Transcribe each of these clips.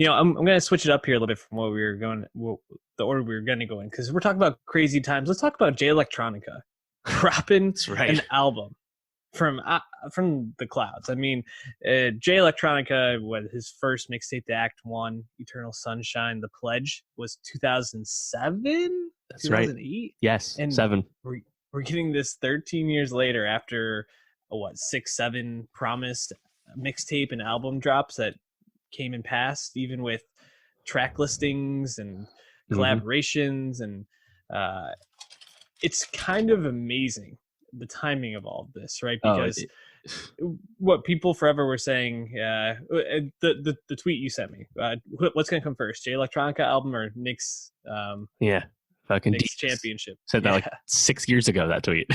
I'm going to switch it up here a little bit from what we were going, the order we were going to go in, because we're talking about crazy times. Let's talk about Jay Electronica dropping That's an right. album from the clouds. I mean, Jay Electronica, what his first mixtape, the Act One, Eternal Sunshine, The Pledge, was 2007, That's right. 2008, Yes, and 7. we're getting this 13 years later after what 6, 7 promised mixtape and album drops that came and passed, even with track listings and Hmm. collaborations, and uh, it's kind of amazing the timing of all of this, right? Oh, Because what people forever were saying, the tweet you sent me, what's going to come first, Jay Electronica album or yeah. Fucking Knicks Deeds championship? said that like Yeah, 6 years ago, that tweet.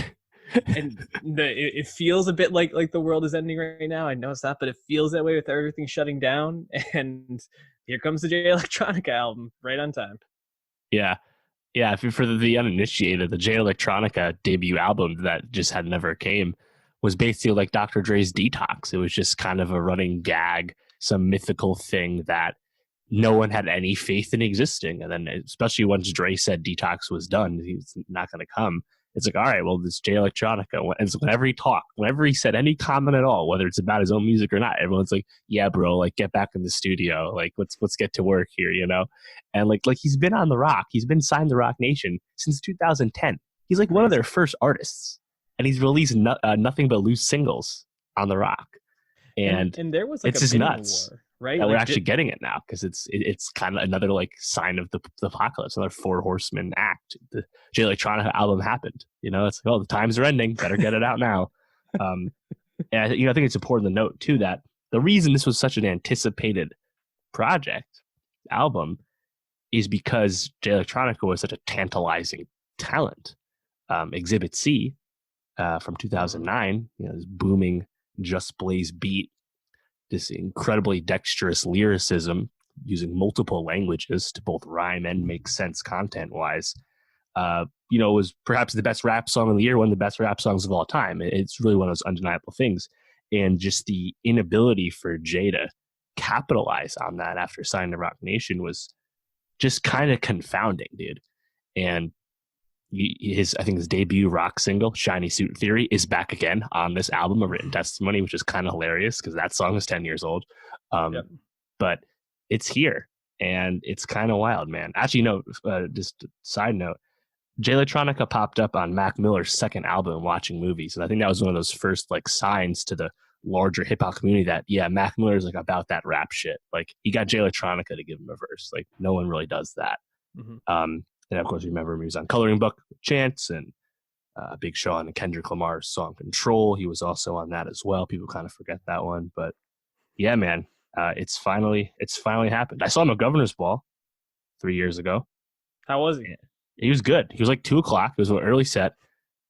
and it feels a bit like the world is ending right now. I know it's not, but it feels that way with everything shutting down. And here comes the Jay Electronica album, right on time. Yeah. Yeah. For the uninitiated, the Jay Electronica debut album that just had never came was basically like Dr. Dre's Detox. It was just kind of a running gag, some mythical thing that no one had any faith in existing. And then, especially once Dre said Detox was done, he's not going to come. It's like, all right, well, this Jay Electronica. And so whenever he talked, whenever he said any comment at all, whether it's about his own music or not, everyone's like, yeah, bro, like get back in the studio. Like, let's get to work here, you know? And like he's been on the Rock. He's been signed to Rock Nation since 2010. He's like one of their Crazy. first artists. And he's released nothing but loose singles on the Rock. and And and there was like it's a just bidding nuts war, right? that we're Like actually getting it now, because it's kind of another like sign of the apocalypse, another Four Horsemen act. The Jay Electronica album happened. You know, it's like, oh, the times are ending. Better get it out now. Um, and I think it's important to note too that the reason this was such an anticipated project album is because Jay Electronica was such a tantalizing talent. Exhibit C from Mhm. 2009, this booming Just Blaze beat, this incredibly dexterous lyricism using multiple languages to both rhyme and make sense content wise. Was perhaps the best rap song of the year, one of the best rap songs of all time. It's really one of those undeniable things. And just the inability for Jay to capitalize on that after signing to Rock Nation was just kind of confounding, dude. And I think his debut rock single, Shiny Suit Theory, is back again on this album, A Written Testimony, which is kind of hilarious because that song is 10 years old. Yep. But it's here and it's kind of wild, man. Actually, no, just side note, Jay Electronica popped up on Mac Miller's second album, Watching Movies. And I think that was one of those first like signs to the larger hip hop community that, yeah, Mac Miller's like about that rap shit. Like he got Jay Electronica to give him a verse. Like no one really does that. Hmm. And of course, remember him, he was on Coloring Book with Chance and Big Sean and Kendrick Lamar's song Control. He was also on that as well. People kind of forget that one. But yeah, man, it's finally happened. I saw him at Governor's Ball 3 years ago. How was he? He was good. He was like 2 o'clock. It was an early set.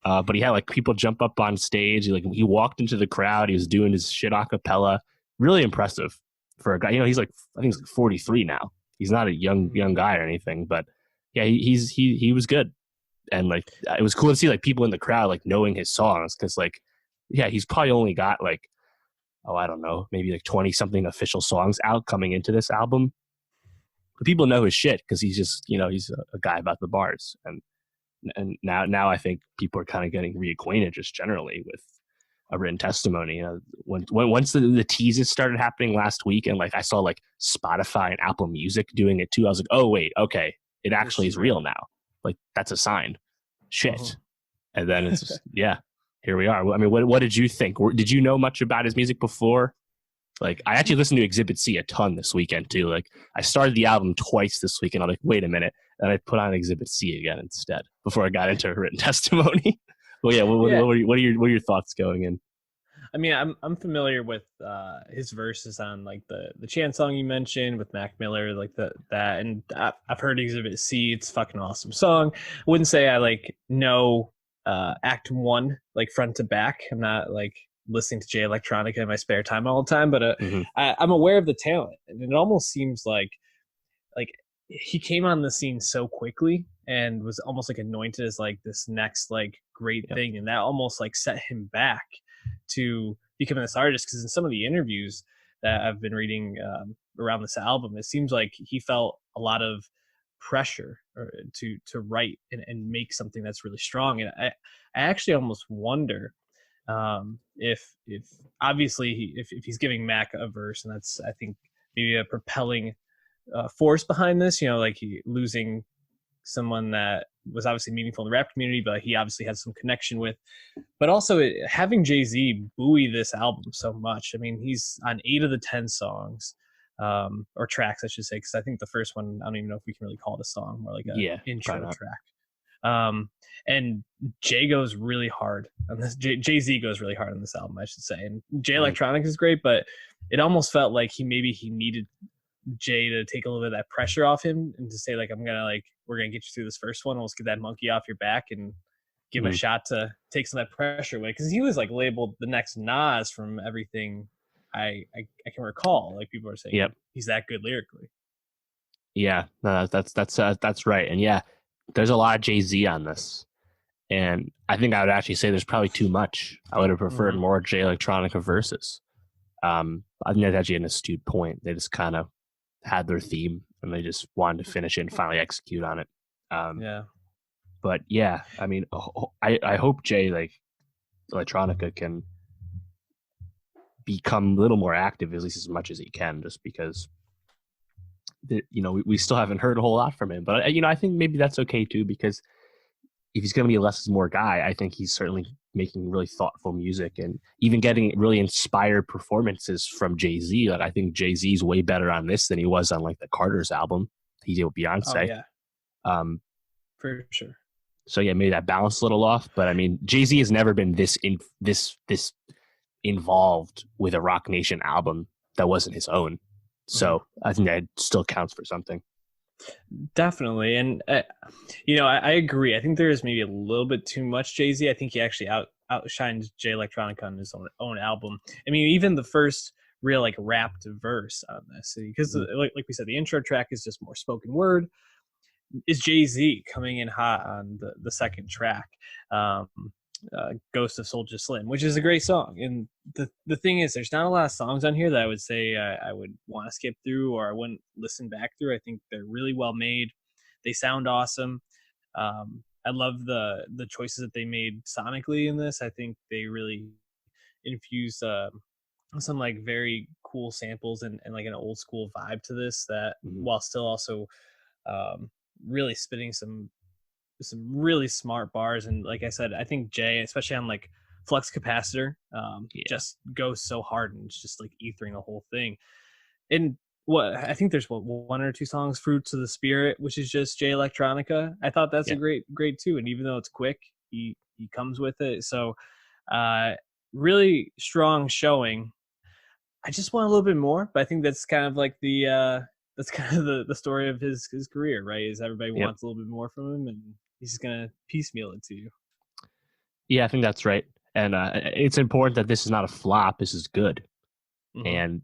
But he had like people jump up on stage. He walked into the crowd. He was doing his shit a cappella. Really impressive for a guy. He's like, I think he's like 43 now. He's not a young guy or anything, but yeah, he was good. And like it was cool to see like people in the crowd like knowing his songs, because like yeah, he's probably only got like, oh, I don't know, maybe like 20 something official songs out coming into this album. But people know his shit because he's just, he's a guy about the bars. And now I think people are kind of getting reacquainted just generally with A Written Testimony. Once the teases started happening last week, and like I saw like Spotify and Apple Music doing it too, I was like, oh wait, okay, it actually is real now. Like that's a sign. Uh-huh. Shit. And then it's just, yeah, here we are. I mean, what did you think? Did you know much about his music before? Like I actually listened to Exhibit C a ton this weekend too. Like I started the album twice this week, and I'm like, wait a minute, and I put on Exhibit C again instead before I got into A Written Testimony. Well, yeah, Yeah. what are your thoughts going in? I mean, I'm familiar with his verses on like the Chance song you mentioned with Mac Miller, like that, and I've heard Exhibit C. It's a fucking awesome song. I wouldn't say I like know Act One like front to back. I'm not like listening to Jay Electronica in my spare time all the time, but Mm-hmm. I'm aware of the talent, and it almost seems like he came on the scene so quickly and was almost like anointed as like this next like great Yep. thing, and that almost like set him back to becoming this artist, because in some of the interviews that I've been reading around this album, it seems like he felt a lot of pressure to write and make something that's really strong. And I actually almost wonder if obviously if he's giving Mac a verse, and that's I think maybe a propelling force behind this, like he losing someone that was obviously meaningful in the rap community, but he obviously had some connection with. But also having Jay-Z buoy this album so much. I mean, he's on 8 of the 10 songs, or tracks, I should say, because I think the first one, I don't even know if we can really call it a song, more like a Yeah, intro track. And Jay goes really hard on this. Jay-Z goes really hard on this album, I should say. And Jay Electronica is great, but it almost felt like he needed Jay to take a little bit of that pressure off him and to say like, we're gonna get you through this first one. Let's get that monkey off your back and give him a shot to take some of that pressure away. Because he was like labeled the next Nas from everything I can recall. Like people are saying, he's that good lyrically. Yeah, no, that's right. And yeah, there's a lot of Jay-Z on this. And I think I would actually say there's probably too much. I would have preferred more Jay Electronica verses. I think that's actually an astute point. They just kind of had their theme and they just wanted to finish it and finally execute on it. But yeah, I mean, I hope Jay, like Electronica, can become a little more active, at least as much as he can, just because we still haven't heard a whole lot from him. But I think maybe that's okay too, because if he's going to be a less is more guy, I think he's certainly making really thoughtful music and even getting really inspired performances from Jay-Z. Like I think Jay-Z's way better on this than he was on like the Carter's album he did with Beyonce. Oh, yeah. For sure. So yeah, maybe that balance a little off, but I mean, Jay-Z has never been this involved with a Rock Nation album that wasn't his own. So I think that still counts for something. Definitely. And, I agree. I think there is maybe a little bit too much Jay-Z. I think he actually outshines Jay Electronica on his own album. I mean, even the first real like rapped verse on this, because like we said, the intro track is just more spoken word. Is Jay-Z coming in hot on the second track, Ghost of Soulja Slim, which is a great song. And the thing is, there's not a lot of songs on here that I would say I would want to skip through or I wouldn't listen back through. I think they're really well made. They sound awesome. I love the choices that they made sonically in this. I think they really infused some like very cool samples and like an old school vibe to this that while still also really spitting some really smart bars. And like I said, I think Jay, especially on like Flux Capacitor, just goes so hard and it's just like ethering the whole thing. And I think there's one or two songs, Fruits of the Spirit, which is just Jay Electronica. I thought that's a great too. And even though it's quick, he comes with it. So really strong showing. I just want a little bit more, but I think that's kind of like the story of his career, right? Is everybody wants a little bit more from him, and he's just gonna piecemeal it to you. Yeah, I think that's right, and it's important that this is not a flop. This is good, and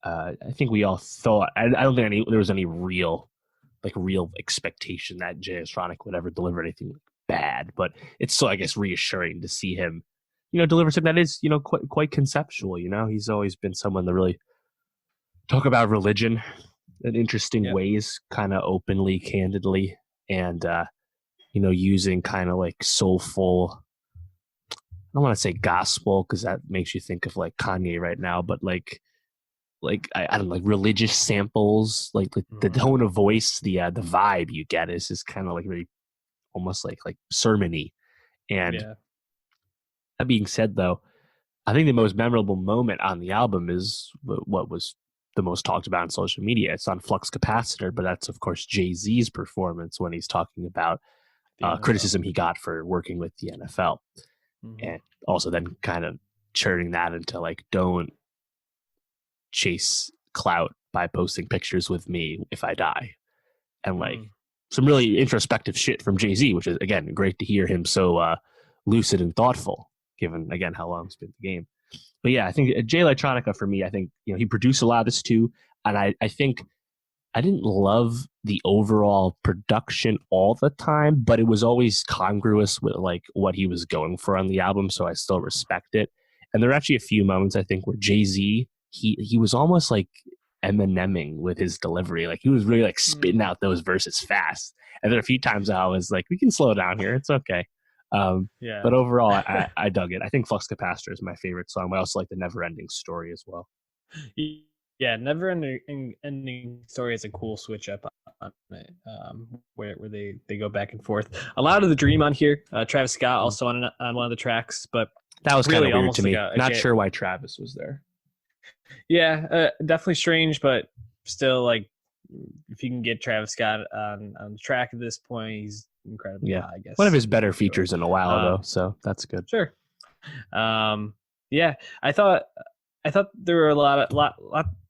I think we all thought. I don't think there was any real expectation that Jay Electronica would ever deliver anything bad, but it's still, I guess, reassuring to see him, deliver something that is, quite conceptual. He's always been someone to really talk about religion in interesting ways, kind of openly, candidly, and using kind of like soulful. I don't want to say gospel because that makes you think of like Kanye right now, but like I don't know, like religious samples, like the tone of voice, the vibe you get is just kind of like very almost like sermon-y. And that being said, though, I think the most memorable moment on the album is what was the most talked about on social media. It's on Flux Capacitor, but that's of course Jay-Z's performance when he's talking about criticism he got for working with the NFL, and also then kind of turning that into like, don't chase clout by posting pictures with me if I die, and like some really introspective shit from Jay-Z, which is again great to hear him so lucid and thoughtful, given again how long he's been in the game. But yeah, I think Jay Electronica for me, I think he produced a lot of this too, and I think I didn't love the overall production all the time, but it was always congruous with like what he was going for on the album, so I still respect it. And there are actually a few moments I think where Jay-Z he was almost like Eminemming with his delivery. Like he was really like spitting out those verses fast. And then a few times I was like, we can slow down here. It's okay. Yeah. But overall, I dug it. I think Flux Capacitor is my favorite song, but I also like the Never Ending Story as well. Yeah, Never Ending Story is a cool switch up on it, where they go back and forth. A lot of the Dream on here. Travis Scott also on one of the tracks, but that was kind of really weird to almost like me. a Not sure why Travis was there. Yeah, definitely strange, but still, like, if you can get Travis Scott on the track at this point, he's incredibly high, I guess. One of his better features in a while, though, so that's good. Sure. Yeah, I thought there were a lot.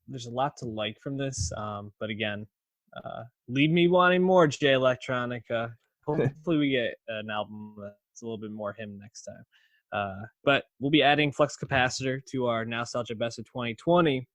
There's a lot to like from this, but again, leave me wanting more, Jay Electronica. Hopefully, we get an album that's a little bit more him next time. But we'll be adding Flux Capacitor to our Nowstalgia Best of 2020